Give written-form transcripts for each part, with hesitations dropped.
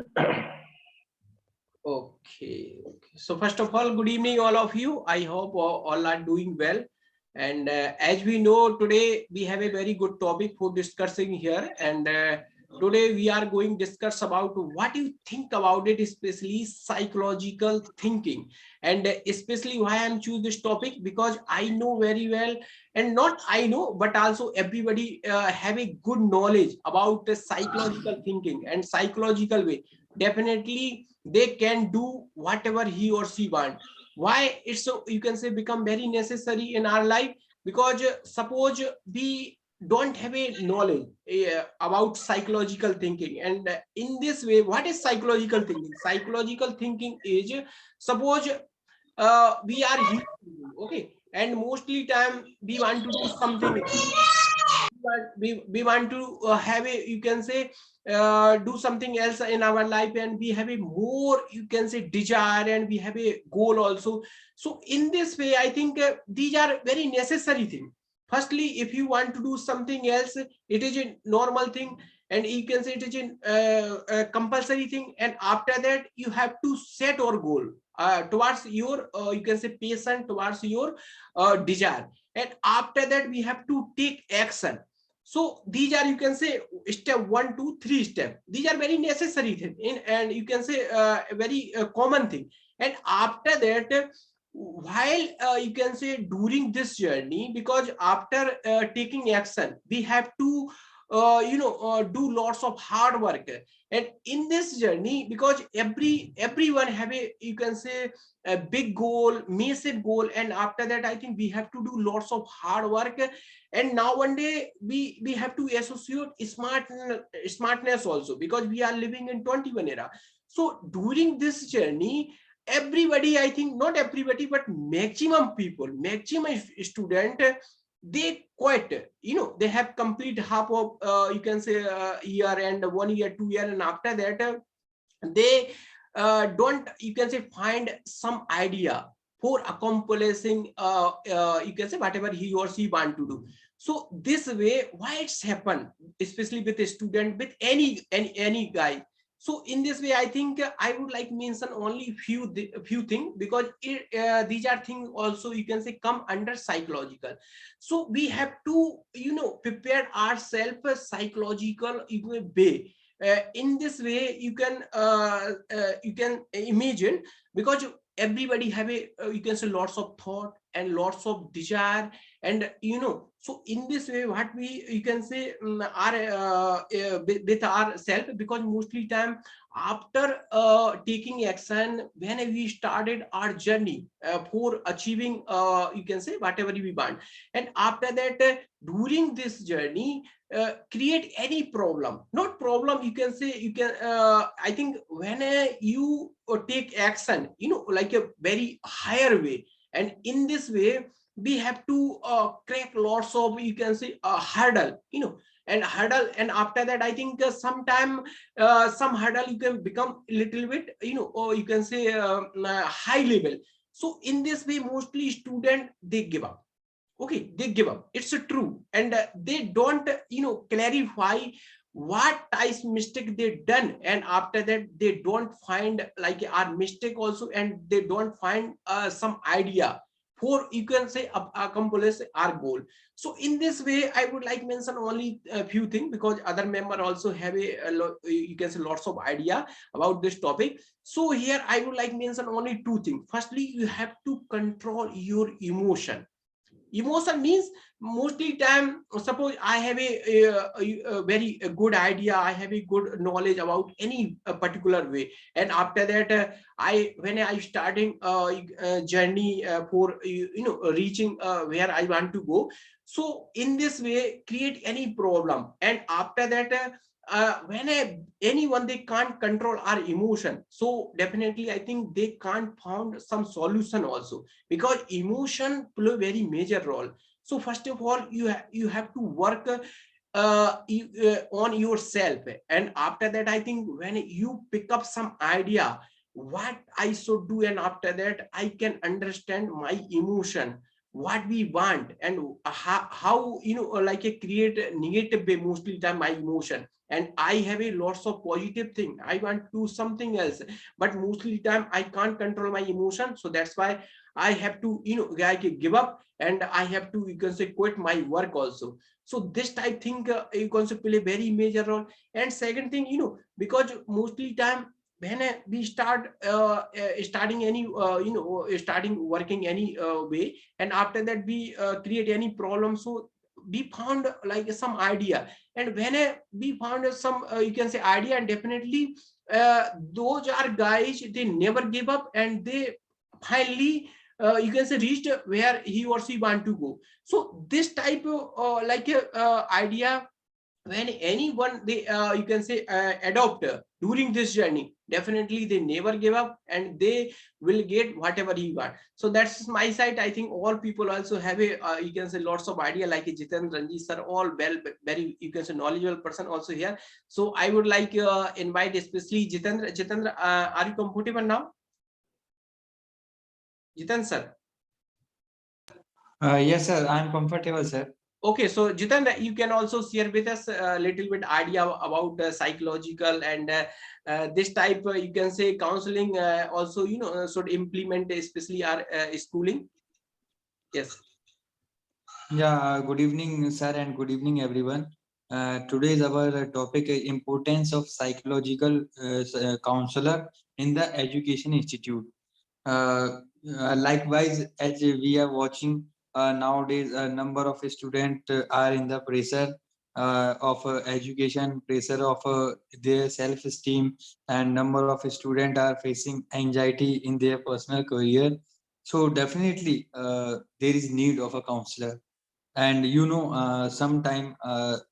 Okay, okay. So first of all, good evening, all of you. I hope all are doing well. And as we know, today we have a very good topic for discussing here. And today we are going to discuss about what you think about it, especially psychological thinking. And especially why I'm choose this topic, because I know very well, and not I know, but also everybody have a good knowledge about the psychological thinking and psychological way. Definitely they can do whatever he or she want. Why it's so, you can say, become very necessary in our life? Because suppose we don't have a knowledge about psychological thinking, and in this way, what is psychological thinking? Psychological thinking is, suppose we are human being, okay, and mostly time we want to do something, we want to have a, you can say, do something else in our life, and we have a more, you can say, desire, and we have a goal also. So in this way, I think these are very necessary thing. Firstly, if you want to do something else, it is a normal thing, and you can say it is a compulsory thing. And after that, you have to set your goal towards your, you can say, patient, towards your desire. And after that, we have to take action. So these are, you can say, step 1 2 3 step. These are very necessary thing in, and you can say a very common thing. And after that, while you can say during this journey, because after taking action, we have to do lots of hard work. And in this journey, because everyone have a, you can say, a big goal, massive goal, and after that, I think we have to do lots of hard work. And now one day we have to associate smartness also, because we are living in 21 era. So during this journey, everybody, I think, not everybody, but maximum people, maximum student, they quit, they have complete half of, you can say, year, and 1 year 2 year, and after that, they don't, you can say, find some idea for accomplishing, you can say, whatever he or she want to do. So this way, why it's happened, especially with a student, with any guy. So in this way, I think I would like mention only few things, because these are things also, you can say, come under psychological. So we have to, prepare ourselves psychological, way. In this way, you can imagine, because everybody have a, you can say, lots of thought and lots of desire. And so in this way, what we, you can say, are with ourselves, because mostly time after taking action, when we started our journey for achieving, you can say, whatever we want. And after that, during this journey, create any problem, not problem, you can say, you can, I think, when you take action, like a very higher way. And in this way, we have to crack lots of, you can say, a hurdle, and hurdle. And after that, I think sometime some hurdle you can become a little bit, or you can say, high level. So in this way, mostly student, they give up. Okay, they give up, it's true. And they don't, clarify what type mistake they done. And after that, they don't find like our mistake also, and they don't find some idea for, you can say, accomplish our goal. So in this way, I would like mention only a few things, because other member also have you can say, lots of idea about this topic. So here I would like mention only two things. Firstly, you have to control your emotion. Emotion means, mostly time, suppose I have a very good idea, I have a good knowledge about any particular way. And after that, I when I starting journey for, reaching where I want to go. So in this way, create any problem. And after that, when anyone, they can't control our emotion, so definitely I think they can't found some solution also, because emotion play a very major role. So first of all, you have to work on yourself. And after that, I think, when you pick up some idea what I should do, and after that, I can understand my emotion, what we want, and how like a create a negative way mostly time my emotion, and I have a lots of positive thing, I want to do something else, but mostly time I can't control my emotion. So that's why I have to like give up, and I have to, you can say, quit my work also. So this type thing, you can say, play a very major role. And second thing, because mostly time when we start starting any starting working any way, and after that we create any problem, so we found like some idea, and when we found some you can say idea, and definitely those are guys, they never give up, and they finally you can say reached where he or she want to go. So this type of like a idea, when anyone they you can say adopt during this journey, definitely they never give up, and they will get whatever he want. So that's my side. I think all people also have a you can say lots of idea, like Jiten, Ranjit sir, all well, very, you can say, knowledgeable person also here. So I would like invite especially Jitendra, are you comfortable now, Jiten sir? Yes, sir. I'm comfortable, sir. Okay, so Jitan, you can also share with us a little bit idea about psychological and this type, you can say, counseling also, should implement, especially our schooling. Yes. Yeah, good evening, sir, and good evening, everyone. Today's our topic importance of psychological counselor in the education institute. Likewise, as we are watching nowadays, a number of students are in the pressure of education, pressure of their self-esteem, and number of students are facing anxiety in their personal career. So definitely, there is need of a counselor. And sometime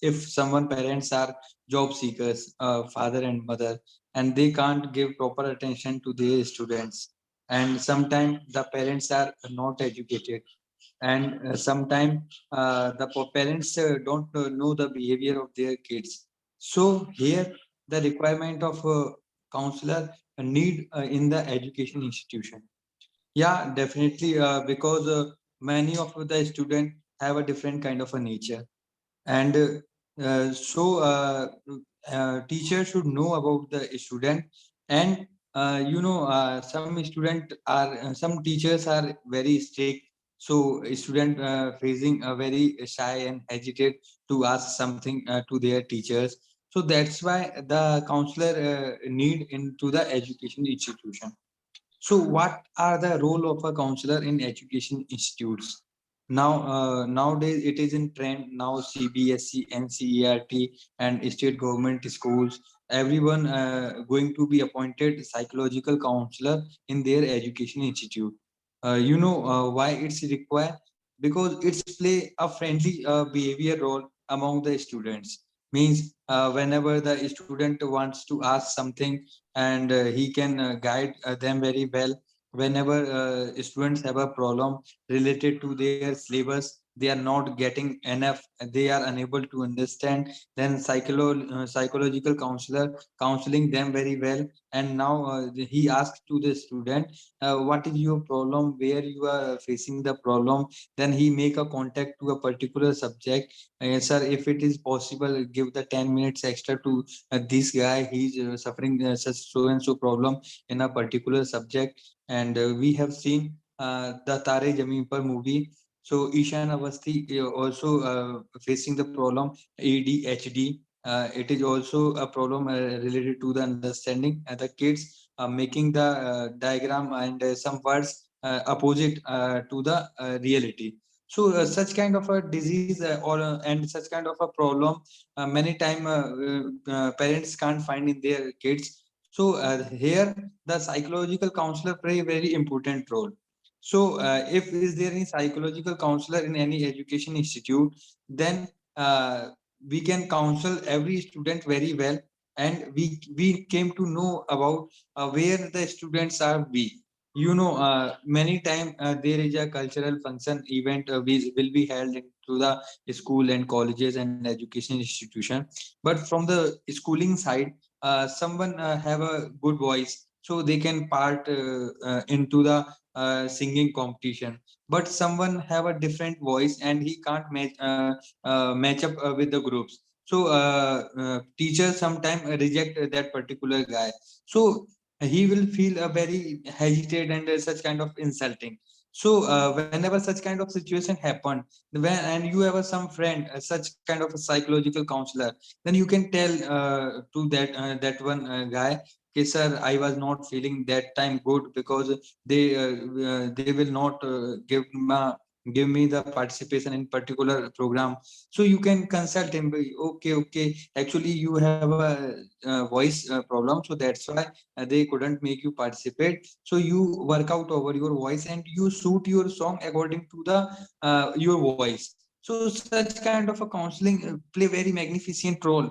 if someone parents are job seekers, father and mother, and they can't give proper attention to their students, and sometimes the parents are not educated, and sometimes parents don't know the behavior of their kids. So here the requirement of a counselor need in the education institution. Yeah, definitely, because many of the students have a different kind of a nature, and teachers should know about the student. And some student are some teachers are very strict, so a student facing a very shy and hesitate to ask something to their teachers. So that's why the counselor need into the education institution. So, what are the role of a counselor in education institutes? Now, nowadays it is in trend. Now, CBSC, NCERT, and state government schools, everyone going to be appointed psychological counselor in their education institute. Why it's required? Because it's play a friendly behavior role among the students. Means whenever the student wants to ask something, and he can guide them very well. Whenever students have a problem related to their syllabus, they are not getting enough, they are unable to understand, then psychological counselor counseling them very well. And now he asks to the student, what is your problem, where you are facing the problem. Then he make a contact to a particular subject. Sir, if it is possible, give the 10 minutes extra to this guy, he's suffering such so and so problem in a particular subject. And we have seen the Tare Zameen Par movie. So Ishan Avasthi also facing the problem ADHD. It is also a problem related to the understanding, and the kids making the diagram and some words opposite to the reality. So such kind of a disease and such kind of a problem, many time parents can't find in their kids. So here the psychological counselor play a very important role. So if is there any psychological counselor in any education institute, then we can counsel every student very well, and we came to know about where the students are weak. Many time there is a cultural function event will be held into the school and colleges and education institution. But from the schooling side, someone have a good voice, so they can part into the singing competition. But someone have a different voice and he can't match up with the groups. So teachers sometimes reject that particular guy. So he will feel a very hesitate and such kind of insulting. So whenever such kind of situation happen, and you have some friend such kind of a psychological counselor, then you can tell to that one guy, okay sir, I was not feeling that time good because they will not give me the participation in particular program. So you can consult him, okay, okay, actually you have a voice problem, so that's why they couldn't make you participate. So you work out over your voice and you suit your song according to the your voice. So such kind of a counseling play very magnificent role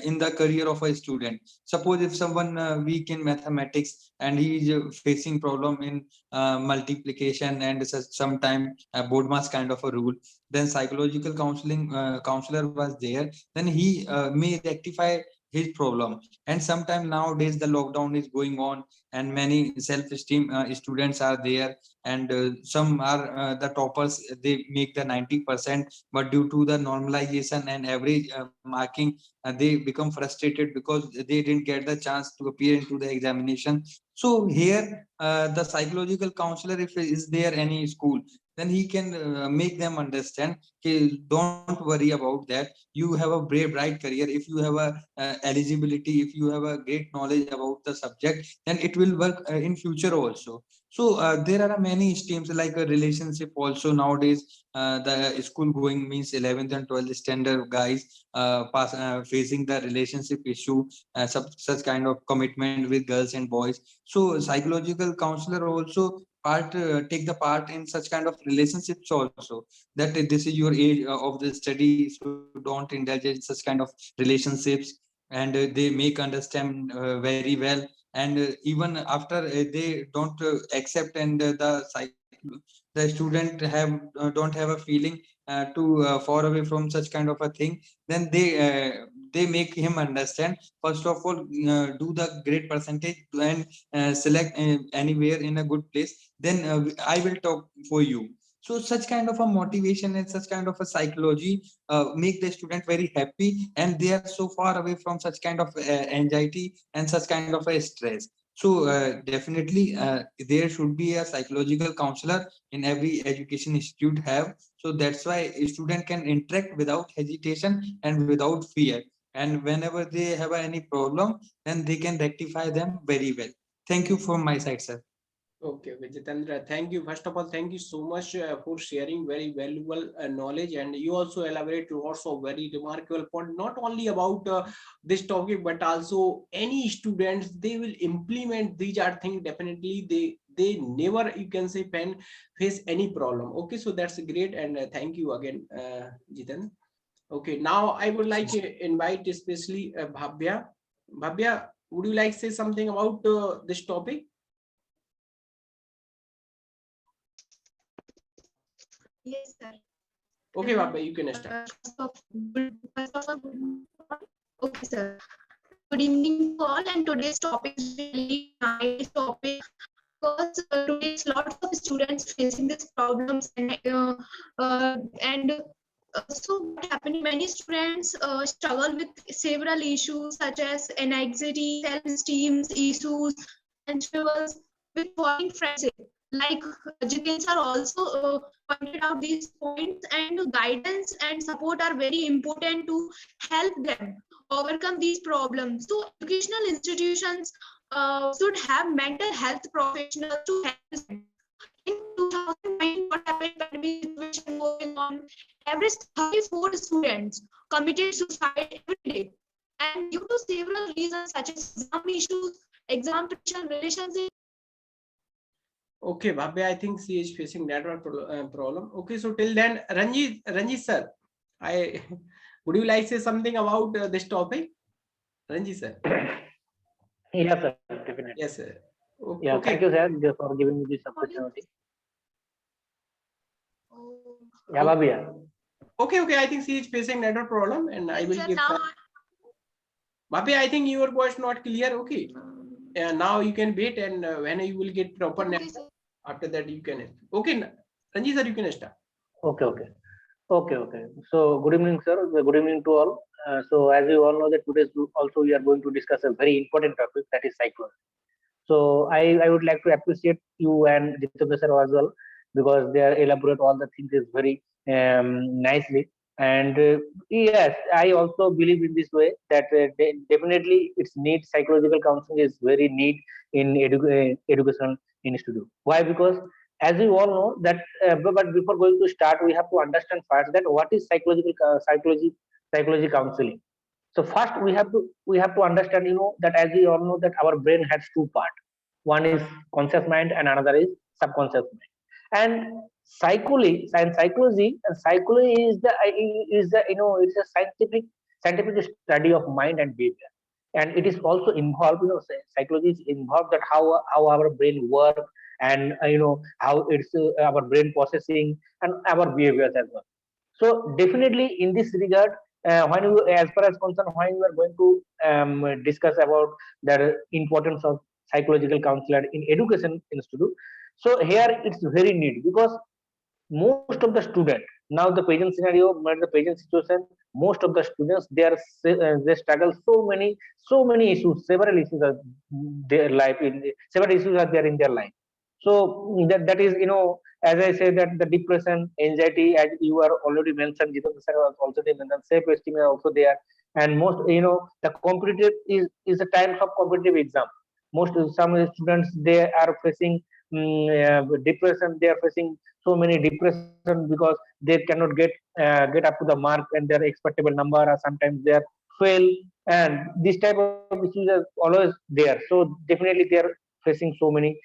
in the career of a student. Suppose if someone weak in mathematics and he is facing problem in multiplication and sometime board mass kind of a rule, then psychological counselor was there, then he may rectify his problem. And sometime nowadays the lockdown is going on and many self-esteem students are there, and some are the toppers, they make the 90%, but due to the normalization and average marking, they become frustrated because they didn't get the chance to appear into the examination. So here the psychological counselor, if is there any school, then he can make them understand, okay, don't worry about that, you have a brave bright career. If you have a eligibility, if you have a great knowledge about the subject, then it will work in future also. So there are many streams like a relationship also nowadays. The school going means 11th and 12th standard guys facing the relationship issue, such kind of commitment with girls and boys. So psychological counselor also take the part in such kind of relationships also, that this is your age of the study, so don't indulge in such kind of relationships. And they make understand very well. And even after they don't accept, and the student don't have a feeling to far away from such kind of a thing, then they make him understand, first of all, do the great percentage and select anywhere in a good place, then I will talk for you. So such kind of a motivation and such kind of a psychology make the student very happy, and they are so far away from such kind of anxiety and such kind of a stress. So definitely there should be a psychological counselor in every education institute have. So that's why a student can interact without hesitation and without fear, and whenever they have any problem, then they can rectify them very well. Thank you from my side, sir. Okay, Jitendra, thank you. First of all, thank you so much for sharing very valuable knowledge, and you also elaborate lots of very remarkable point, not only about this topic, but also any students they will implement these are things. Definitely, they never, you can say, face any problem. Okay, so that's great, and thank you again, Jiten. Okay, now I would like to invite especially Bhavya. Bhavya, would you like to say something about this topic? Yes, sir. Okay, Bhabya, you can start. Okay, sir. Good evening to all, and today's topic is really nice topic because today's lots of students facing these problems, and so what happening? Many students struggle with several issues such as anxiety, self-esteem issues, and struggles with forming friendship. Like Jiten sir also pointed out these points, and guidance and support are very important to help them overcome these problems. So educational institutions should have mental health professionals to help them. In 2009, what happened, pandemic situation going on, average 34 students committed suicide every day. And due to several reasons such as exam issues, exam pressure, relationship. Okay, Bhabya, I think she is facing network problem. Okay, so till then, Ranjit sir, I would you like to say something about this topic, Ranjit sir? Yes, sir, definitely. Yes, sir. Yeah, Okay. thank you, sir, for giving me this opportunity. Yeah, Bhabya. Okay, I think she is facing network problem, and I will Sir, give. now Bhabya, I think your voice not clear. Okay. Now you can wait, and when you will get proper Okay, network, sir. after that you can. Okay, Ranjit sir, you can start. Okay, okay. Okay, okay. So, good evening, sir. Good evening to all. So, as you all know, that today also we are going to discuss a very important topic, that is psychology. So, I would like to appreciate you and Jitendra sir as well, because they are elaborate all the things is very nicely. And yes, I also believe in this way that definitely it's need psychological counseling is very need in education institute. Why? Because as you all know that, but before going to start, we have to understand first that what is psychology counseling. So first we have to understand, that as we all know that our brain has two parts. One is conscious mind and another is subconscious mind. And psychology is the it's a scientific study of mind and behavior. And it is also involved, psychology is involved that how our brain work, and how it's our brain processing and our behaviors as well. So definitely in this regard, when you, as far as concerned, when you are going to discuss about the importance of psychological counselor in education institute, so here it's very neat, because most of the student, now the present scenario, the present situation, most of the students, they struggle so many issues, several issues are their life in several issues are there in their life. So that is, as I say, that the depression, anxiety, as you are already mentioned, Jitendra sir was also mentioned, self-esteem are also there. And most, the competitive is the times of competitive exam. Most some students, they are facing depression, they are facing so many depression, because they cannot get up to the mark and their expectable number, or sometimes they are fail. And this type of issues are always there. So definitely they are facing so many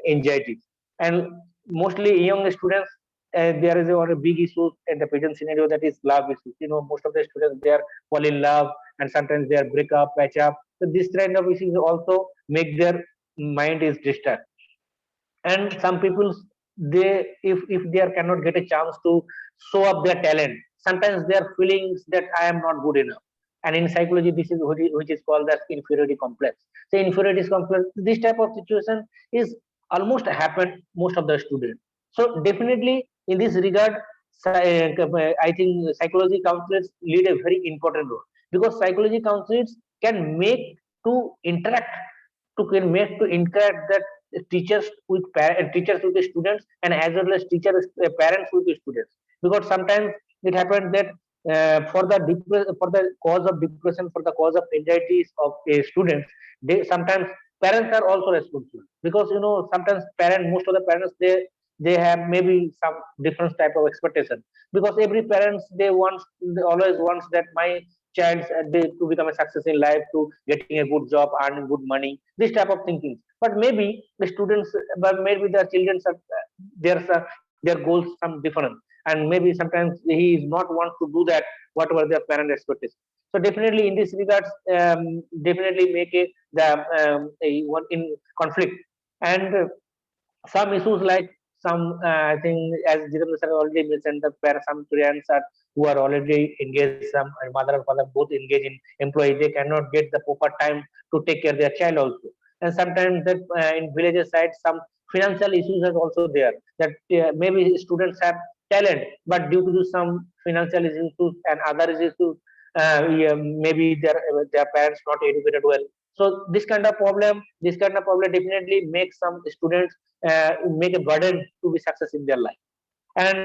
anxieties. And mostly young students, there is a big issue in the present scenario, that is love issues. Most of the students, they are fall in love, and sometimes they are break up, patch up. So this kind of issues also make their mind is disturbed. And some people, they, if they are cannot get a chance to show up their talent, sometimes they are feelings that I am not good enough. And in psychology, this is which is called as inferiority complex. So inferiority complex, this type of situation is almost happened most of the students. So definitely in this regard, I think psychology counselors lead a very important role, because psychology counselors can make to interact to interact that teachers with the students, and as well as teachers parents with the students. Because sometimes it happens that, for the cause of depression, for the cause of anxieties of a students, they sometimes parents are also responsible. Because sometimes most of the parents, they have maybe some different type of expectation. Because every parents, they always wants that my child, to become a success in life, to getting a good job, earning good money, this type of thinking. But maybe the students, but maybe the children are, their goals some different. And maybe sometimes he is not want to do that whatever their parent expectation. So definitely in this regards, definitely make a one in conflict. And some issues like some, I think, as Jitendra sir already mentioned, some parents are who are already engaged, some mother and father both engaged in employee, they cannot get the proper time to take care of their child also. And sometimes that, in villages side, some financial issues are also there, that maybe students have talent, but due to some financial issues and other issues, yeah, maybe their parents not educated well. So this kind of problem definitely makes some students make a burden to be success in their life. And